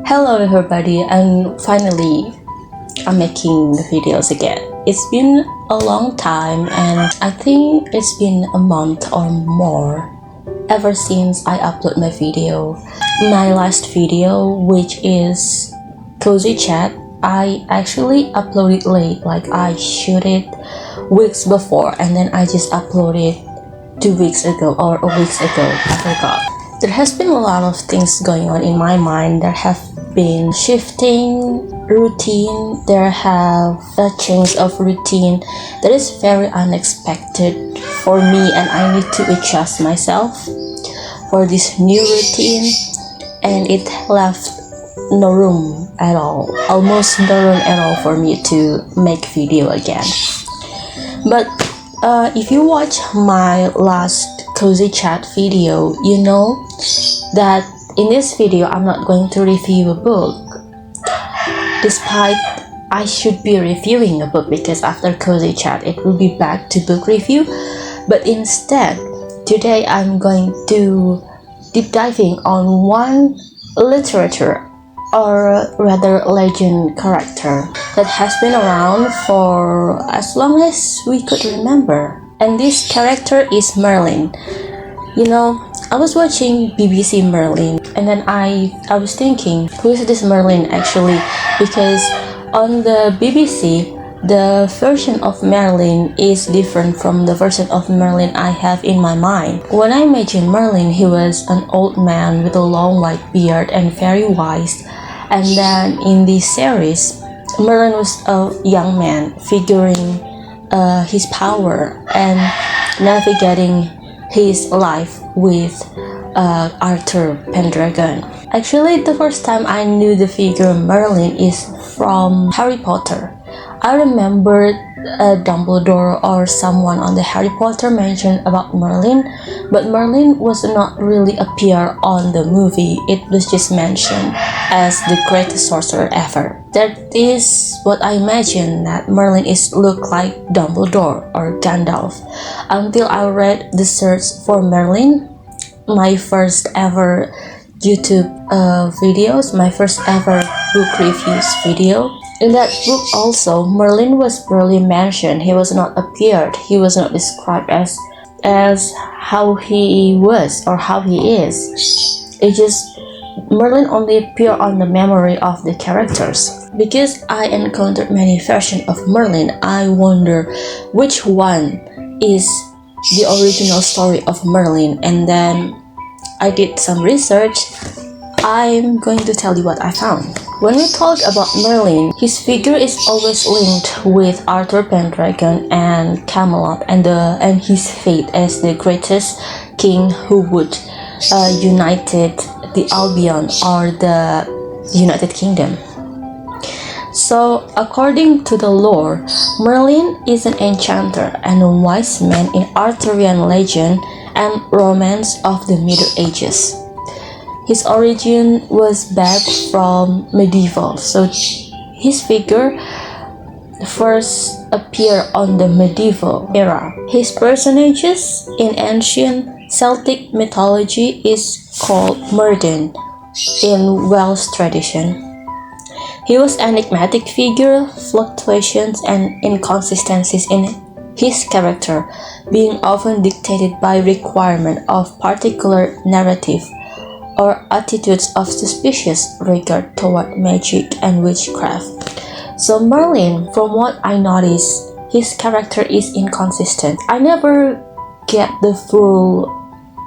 Hello everybody, and finally I'm making the videos again. It's been a long time, and I think it's been a month or more ever since I upload my video. My last video, which is Cozy Chat, I actually uploaded late, like I shoot it weeks before and then I just uploaded 2 weeks ago or a week ago, I forgot. There has been a lot of things going on in my mind. There have been shifting routine, there have a change of routine that is very unexpected for me, and I need to adjust myself for this new routine, and it left no room at all, almost no room at all for me to make video again. But if you watch my last Cozy Chat video, you know that in this video I'm not going to review a book, despite I should be reviewing a book, because after Cozy Chat it will be back to book review. But instead, today I'm going to deep diving on one literature, or rather legend character that has been around for as long as we could remember. And this character is Merlin. You know, I was watching BBC Merlin, and then I was thinking, who is this Merlin actually? Because on the BBC, the version of Merlin is different from the version of Merlin I have in my mind. When I imagine Merlin, he was an old man with a long white beard and very wise. And then in this series, Merlin was a young man figuring his power and navigating his life with Arthur Pendragon. Actually, the first time I knew the figure Merlin is from Harry Potter. I remembered Dumbledore or someone on the Harry Potter mentioned about Merlin, but Merlin was not really appear on the movie. It was just mentioned as the greatest sorcerer ever. That is what I imagine, that Merlin is look like Dumbledore or Gandalf, until I read the search for Merlin, my first ever YouTube videos, my first ever book reviews video. In that book also, Merlin was barely mentioned. He was not appeared. He was not described as how he was or how he is. It just, Merlin only appeared on the memory of the characters. Because I encountered many versions of Merlin, I wonder which one is the original story of Merlin. And then I did some research. I'm going to tell you what I found. When we talk about Merlin, his figure is always linked with Arthur Pendragon and Camelot, and his fate as the greatest king who would united the Albion or the United Kingdom. So, according to the lore, Merlin is an enchanter and a wise man in Arthurian legend and romance of the Middle Ages. His origin was back from medieval, so his figure first appeared on the medieval era. His personages in ancient Celtic mythology is called Mirddyn in Welsh tradition. He was an enigmatic figure, fluctuations and inconsistencies in his character being often dictated by requirement of particular narrative or attitudes of suspicious regard toward magic and witchcraft. So Merlin, from what I noticed, his character is inconsistent. I never get the full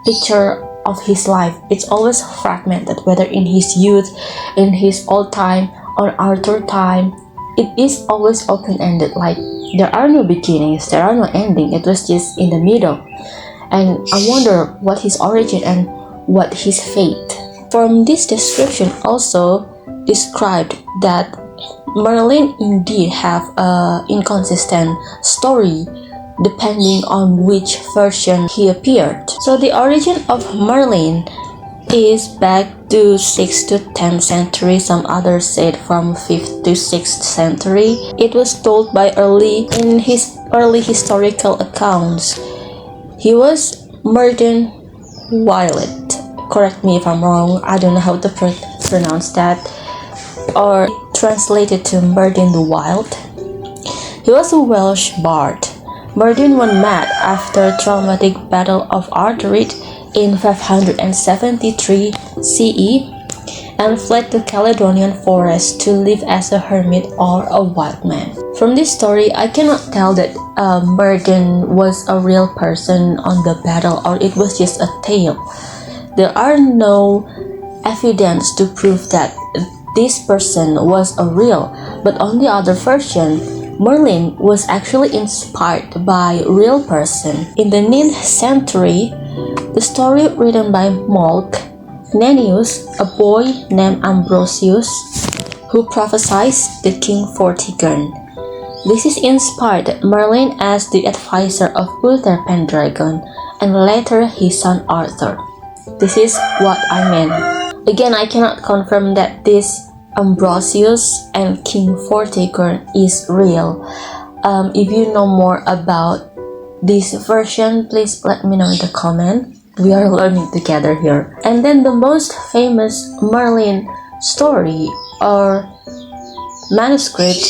picture of his life. It's always fragmented, whether in his youth, in his old time, or Arthur time. It is always open-ended, like there are no beginnings, there are no ending. It was just in the middle. And I wonder what his origin and what his fate. From this description also described that Merlin indeed have a inconsistent story depending on which version he appeared. So the origin of Merlin is back to 6th to 10th century, some others said from 5th to 6th century. It was told by in his early historical accounts. He was Mirddyn Violet. Correct me if I'm wrong, I don't know how to pronounce that, or translated to Mirddyn the Wild. He was a Welsh bard. Mirddyn was mad after traumatic battle of Arthurian in 573 CE and fled to Caledonian forest to live as a hermit or a wild man. From this story, I cannot tell that Mirddyn was a real person on the battle or it was just a tale. There are no evidence to prove that this person was a real, but on the other version, Merlin was actually inspired by a real person. In the 9th century, the story written by Monk Nennius, a boy named Ambrosius, who prophesied the King Vortigern. This is inspired Merlin as the advisor of Uther Pendragon and later his son Arthur. This is what I meant. Again, I cannot confirm that this Ambrosius and King Vortigern is real. If you know more about this version, please let me know in the comment. We are learning together here. And then the most famous Merlin story or manuscript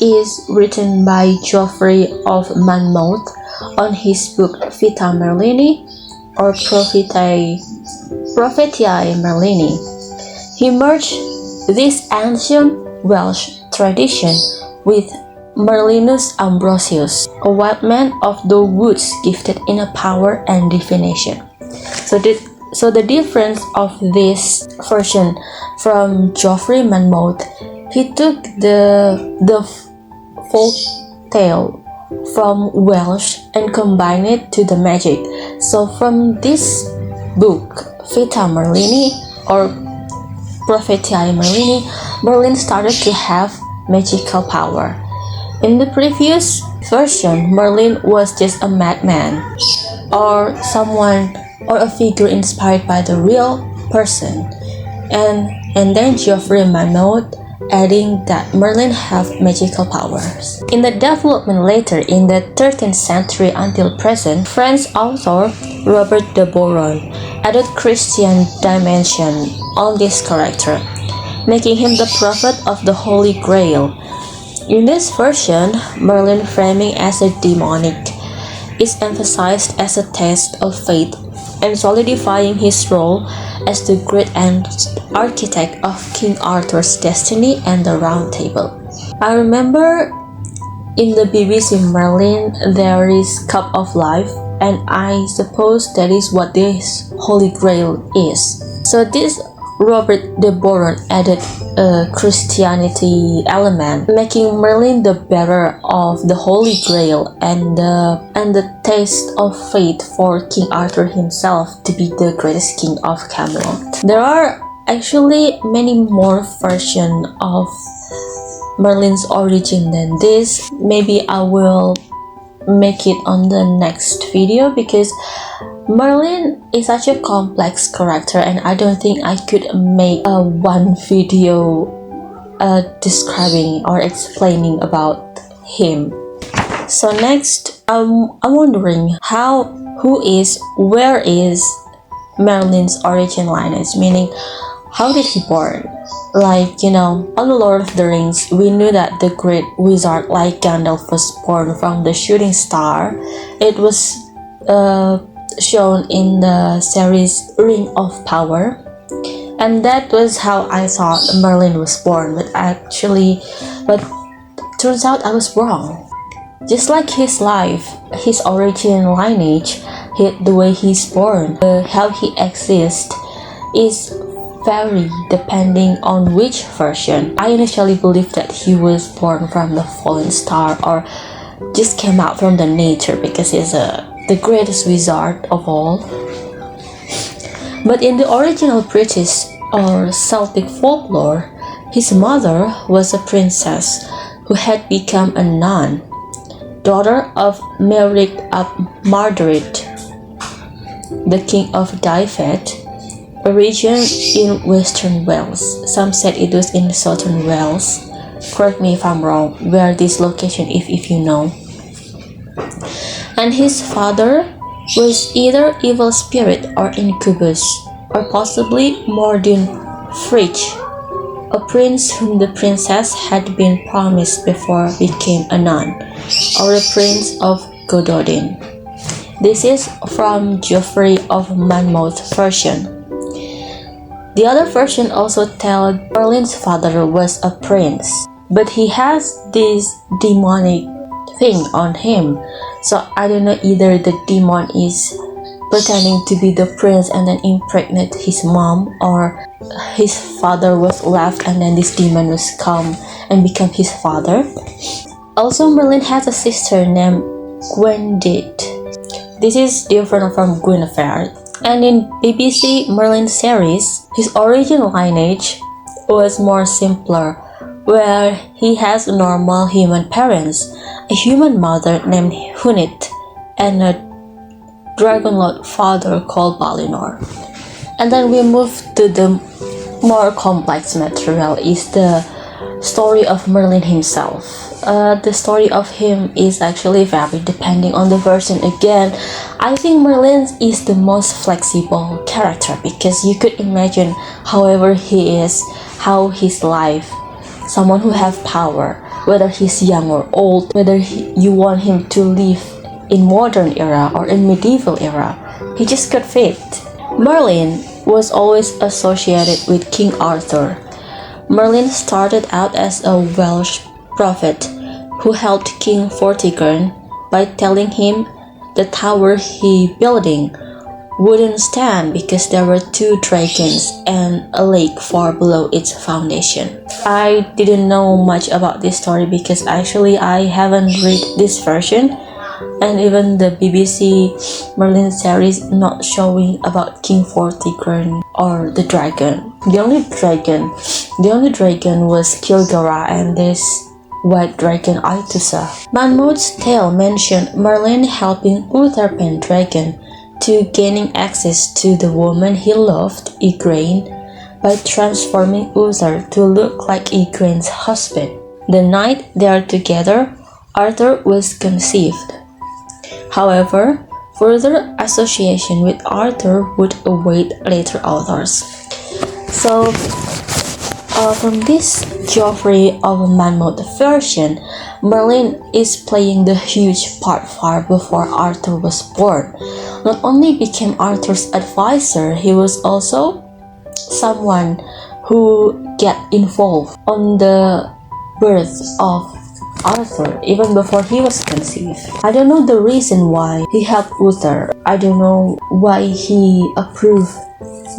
is written by Geoffrey of Monmouth on his book Vita Merlini or Prophetiae Merlini. He merged this ancient Welsh tradition with Merlinus Ambrosius, a wild man of the woods gifted in a power and divination. So the difference of this version from Geoffrey Monmouth, he took the folk tale from Welsh and combined it to the magic. So from this book, Vita Merlini or Prophetiae Merlini, Merlin started to have magical power. In the previous version, Merlin was just a madman or someone or a figure inspired by the real person. And then Geoffrey Monmouth adding that Merlin have magical powers. In the development later in the 13th century until present, French author Robert de Boron added Christian dimension on this character, making him the prophet of the Holy Grail. In this version, Merlin framing as a demonic is emphasized as a test of faith and solidifying his role as the great architect of King Arthur's destiny and the Round Table. I remember in the BBC Merlin there is Cup of Life, and I suppose that is what this Holy Grail is. So this Robert de Boron added a Christianity element, making Merlin the bearer of the Holy Grail and the taste of fate for King Arthur himself to be the greatest king of Camelot. There are actually many more versions of Merlin's origin than this. Maybe I will make it on the next video because Merlin is such a complex character and I don't think I could make one video describing or explaining about him. So next, I'm wondering where is Merlin's origin lineage, meaning how did he born? Like, on the Lord of the Rings, we knew that the great wizard like Gandalf was born from the shooting star. It was shown in the series Ring of Power, and that was how I thought Merlin was born, but turns out I was wrong. Just like his life, his origin lineage, the way he's born, how he exists is vary depending on which version. I initially believed that he was born from the fallen star or just came out from the nature because he's the greatest wizard of all. But in the original British or Celtic folklore, his mother was a princess who had become a nun, daughter of Merlin ap Mardred, the king of Dyfed, a region in Western Wales. Some said it was in Southern Wales. Correct me if I'm wrong, where this location if you know. And his father was either evil spirit or incubus, or possibly Mirddyn, a prince whom the princess had been promised before became a nun, or the prince of Gododin. This is from Geoffrey of Monmouth's version. The other version also tells Merlin's father was a prince, but he has this demonic thing on him. So I don't know, either the demon is pretending to be the prince and then impregnate his mom, or his father was left and then this demon was come and become his father. Also, Merlin has a sister named Gwendid. This is different from Guinevere. And in BBC Merlin series, his origin lineage was more simpler, where he has normal human parents, a human mother named Hunit, and a dragon lord father called Valinor. And then we move to the more complex material, is the story of Merlin himself. The story of him is actually very depending on the version. Again, I think Merlin is the most flexible character, because you could imagine however he is, how his life, someone who have power, whether he's young or old, whether you want him to live in modern era or in medieval era, he just could fit. Merlin was always associated with King Arthur. Merlin started out as a Welsh prophet who helped King Vortigern by telling him the tower he building wouldn't stand because there were 2 dragons and a lake far below its foundation. I didn't know much about this story because actually I haven't read this version, and even the BBC Merlin series not showing about King Vortigern or the dragon. The only dragon was Kilgara and this white dragon Aitusa. Monmouth's tale mentioned Merlin helping Uther Pendragon to gaining access to the woman he loved, Igraine, by transforming Uther to look like Igraine's husband. The night they are together, Arthur was conceived. However, further association with Arthur would await later authors. So, from this Geoffrey of Monmouth version, Merlin is playing the huge part far before Arthur was born. Not only became Arthur's advisor, he was also someone who get involved on the birth of Arthur even before he was conceived. I don't know the reason why he helped Uther. I don't know why he approved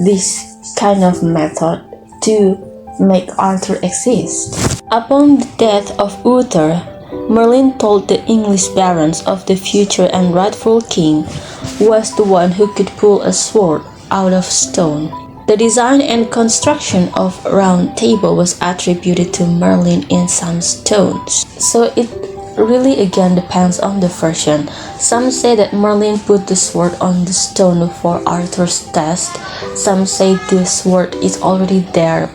this kind of method to make Arthur exist. Upon the death of Uther, Merlin told the English barons of the future and rightful king was the one who could pull a sword out of stone. The design and construction of Round Table was attributed to Merlin in some stones. So it really again depends on the version. Some say that Merlin put the sword on the stone for Arthur's test. Some say the sword is already there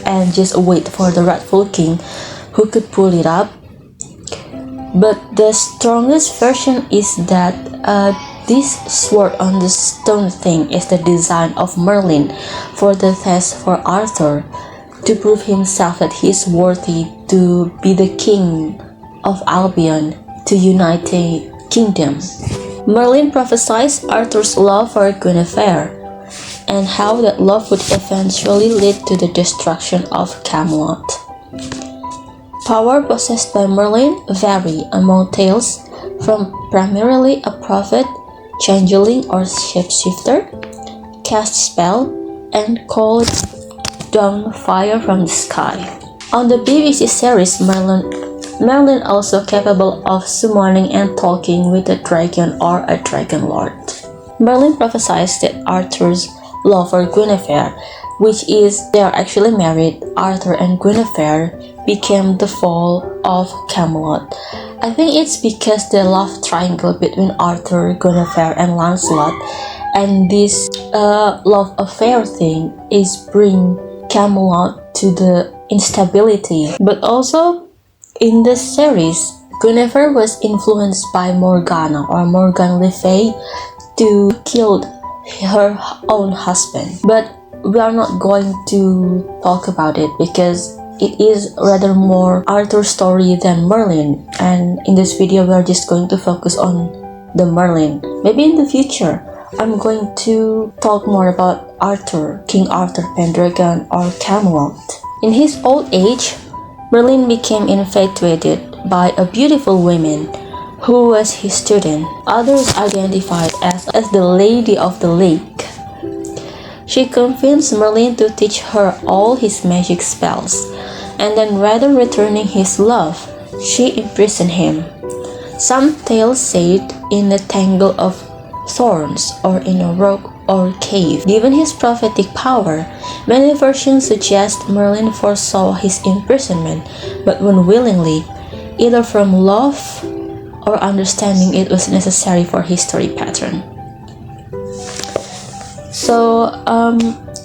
and just wait for the rightful king who could pull it up. But the strongest version is that this sword on the stone thing is the design of Merlin for the test for Arthur, to prove himself that he is worthy to be the king of Albion, to unite the kingdom. Merlin prophesies Arthur's love for Guinevere, and how that love would eventually lead to the destruction of Camelot. Power possessed by Merlin vary among tales, from primarily a prophet, changeling or shapeshifter, cast spell, and called down fire from the sky. On the BBC series Merlin also capable of summoning and talking with a dragon or a dragon lord. Merlin prophesies that Arthur's love for Guinevere, which is they are actually married, Arthur and Guinevere, became the fall of Camelot. I think it's because the love triangle between Arthur, Guinevere, and Lancelot and this love affair thing is bring Camelot to the instability. But also in the series, Guinevere was influenced by Morgana or Morgan Le Fay to kill her own husband. But we are not going to talk about it because it is rather more Arthur's story than Merlin, and in this video we are just going to focus on the Merlin. Maybe in the future I'm going to talk more about Arthur, King Arthur, Pendragon, or Camelot. In his old age, Merlin became infatuated by a beautiful woman who was his student. Others identified as the Lady of the Lake. She convinced Merlin to teach her all his magic spells, and then rather returning his love, she imprisoned him. Some tales said in a tangle of thorns or in a rock or cave. Given his prophetic power, many versions suggest Merlin foresaw his imprisonment, but unwillingly, either from love or understanding it was necessary for history pattern. So,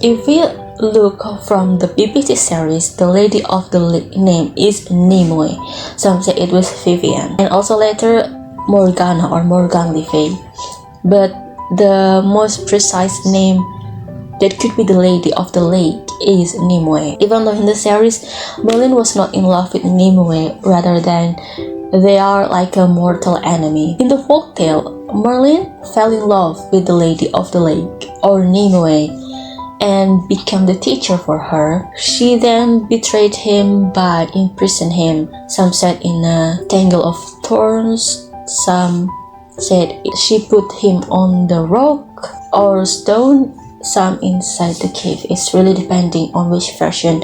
if we look from the BBC series, the Lady of the Lake name is Nimue. Some say it was Vivian, and also later Morgana or Morgan Le Fay. But the most precise name that could be the Lady of the Lake is Nimue. Even though in the series, Merlin was not in love with Nimue, rather than they are like a mortal enemy. In the folktale, Merlin fell in love with the Lady of the Lake, or Nimue, and became the teacher for her. She then betrayed him by imprisoning him. Some said in a tangle of thorns, some said she put him on the rock or stone, some inside the cave. It's really depending on which version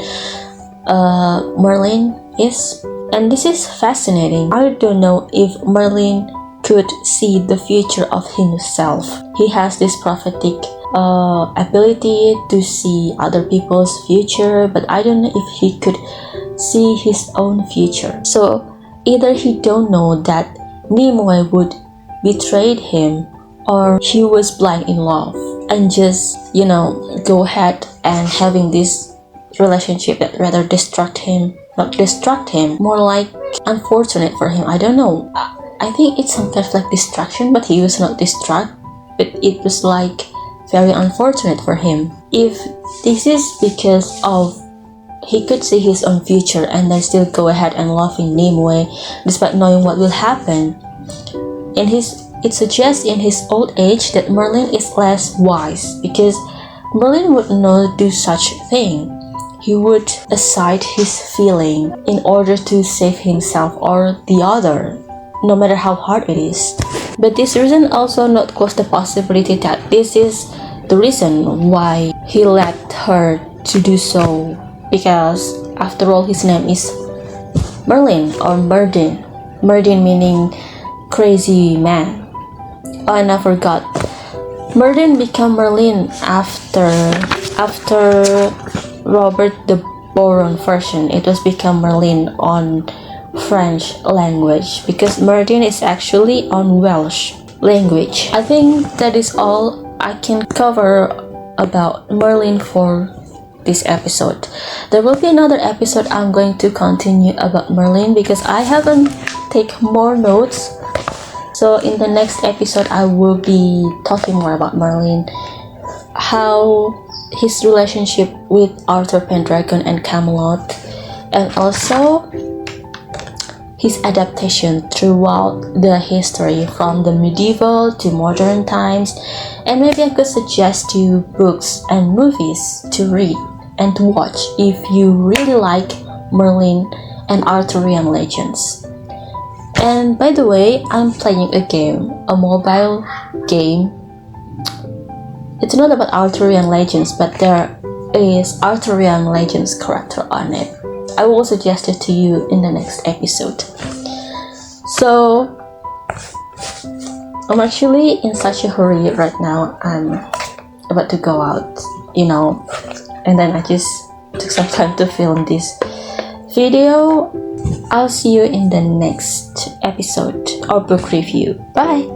Merlin is. And this is fascinating. I don't know if Merlin could see the future of himself. He has this prophetic ability to see other people's future, but I don't know if he could see his own future. So either he don't know that Nimue would betrayed him, or he was blind in love and just go ahead and having this relationship that rather not distract him, more like unfortunate for him. I don't know, I think it's some kind of like distraction, but he was not distract, but it was like very unfortunate for him. If this is because of he could see his own future and then still go ahead and loving Nimue despite knowing what will happen, it suggests in his old age that Merlin is less wise, because Merlin would not do such thing. He would aside his feeling in order to save himself or the other, no matter how hard it is. But this reason also not close the possibility that this is the reason why he left her to do so, because after all his name is Merlin or Mirddyn. Mirddyn meaning crazy man. Oh, and I forgot. Mirddyn became Merlin after Robert the Boron version. It was become Merlin on French language, because Mirddyn is actually on Welsh language. I think that is all I can cover about Merlin for this episode. There will be another episode I'm going to continue about Merlin, because I haven't take more notes. So in the next episode I will be talking more about Merlin, how his relationship with Arthur, Pendragon, and Camelot, and also his adaptation throughout the history from the medieval to modern times. And maybe I could suggest you books and movies to read and to watch if you really like Merlin and Arthurian legends. And by the way, I'm playing a game, a mobile game. It's not about Arthurian legends, but there is Arthurian legends character on it. I will suggest it to you in the next episode. So I'm actually in such a hurry right now. I'm about to go out, and then I just took some time to film this video. I'll see you in the next episode or book review. Bye!